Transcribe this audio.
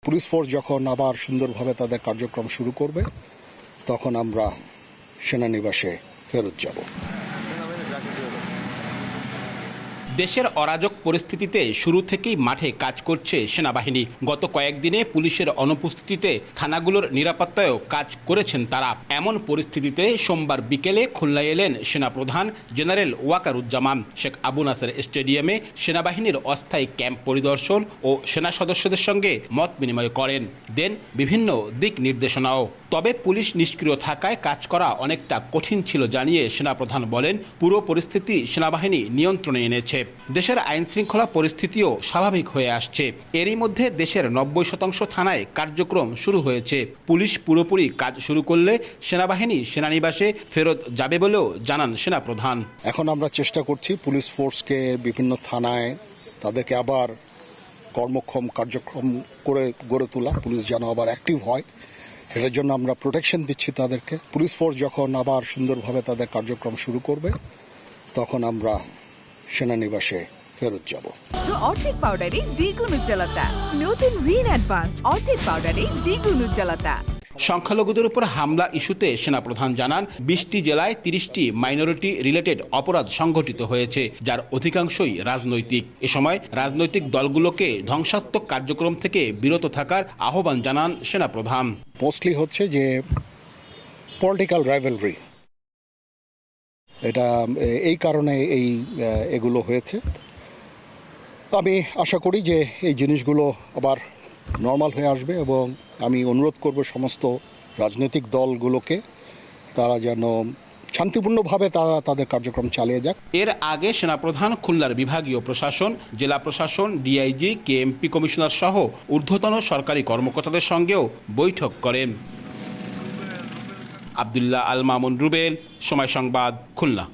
Police force যখন আবার সুন্দরভাবে তাদের কার্যক্রম শুরু করবে তখন আমরা সেনানিবাসে ফেরত যাব। দেশের অরাজক পরিস্থিতিতে শুরু থেকেই মাঠে কাজ করছে সেনাবাহিনী। গত কয়েকদিনে পুলিশের অনুপস্থিতিতে থানাগুলোর নিরাপত্তায়ও কাজ করেছেন তারা। এমন পরিস্থিতিতে সোমবার বিকেলে খুলনায় এলেন সেনাপ্রধান জেনারেল ওয়াকারুজ্জামান। শেখ আবু নাসের স্টেডিয়ামে সেনাবাহিনীর অস্থায়ী ক্যাম্প পরিদর্শন ও সেনা সদস্যদের সঙ্গে মত বিনিময় করেন, দেন বিভিন্ন দিক নির্দেশনাও। তবে পুলিশ নিষ্ক্রিয় থাকায় কাজ করা অনেকটা কঠিন ছিল জানিয়ে সেনাপ্রধান বলেন, পুরো পরিস্থিতি সেনাবাহিনী নিয়ন্ত্রণে এনেছে। দেশের আইন শৃঙ্খলা পরিস্থিতিও স্বাভাবিক হয়ে আসছে। এরই মধ্যে দেশের 90% থানায় কার্যক্রম শুরু হয়েছে। পুলিশ পুরোপুরি কাজ শুরু করলে সেনাবাহিনী সেনানিবাসে ফেরত যাবে বলেও জানান সেনাপ্রধান। এখন আমরা চেষ্টা করছি পুলিশ ফোর্সকে বিভিন্ন থানায় তাদেরকে আবার কর্মক্ষম কার্যক্রম করে গড়ে তোলা, পুলিশ যেন আবার অ্যাক্টিভ হয়, এটার জন্য আমরা প্রোটেকশন দিচ্ছি তাদেরকে। পুলিশ ফোর্স যখন আবার সুন্দরভাবে তাদের কার্যক্রম শুরু করবে তখন আমরা সেনানিবাসে ফেরত যাব। অর্ধেক পাউডারে দ্বিগুণ উজ্জ্বলতা, নতুন রিন অ্যাডভান্সড অর্ধেক পাউডারে দ্বিগুণ উজ্জ্বলতা। সংখ্যালঘুদের উপর হামলা ইস্যুতে সেনাপ্রধান জানান, 20টি জেলায় 30টি মাইনরিটি রিলেটেড অপরাধ সংঘটিত হয়েছে, যার অধিকাংশই রাজনৈতিক। এ সময় রাজনৈতিক দলগুলোকে ধ্বংসাত্মক কার্যক্রম থেকে বিরত থাকার আহ্বান জানান সেনাপ্রধান। মোস্টলি হচ্ছে যে পলিটিক্যাল রাইভালরি, এটা এই কারণে এগুলো হয়েছে। আমি আশা করি যে এই জিনিসগুলো আবার নর্মাল হয়ে আসবে এবং আমি অনুরোধ করব সমস্ত রাজনৈতিক দলগুলোকে তারা যেন শান্তিপূর্ণভাবে তাদের কার্যক্রম চালিয়ে যাক। এর আগে সেনাপ্রধান খুলনার বিভাগীয় প্রশাসন, জেলা প্রশাসন, ডিআইজি, কেএমপি কমিশনার সহ ঊর্ধ্বতন সরকারি কর্মকর্তাদের সঙ্গেও বৈঠক করেন। আব্দুল্লাহ আল মামুন রুবেল, সময় সংবাদ, খুলনা।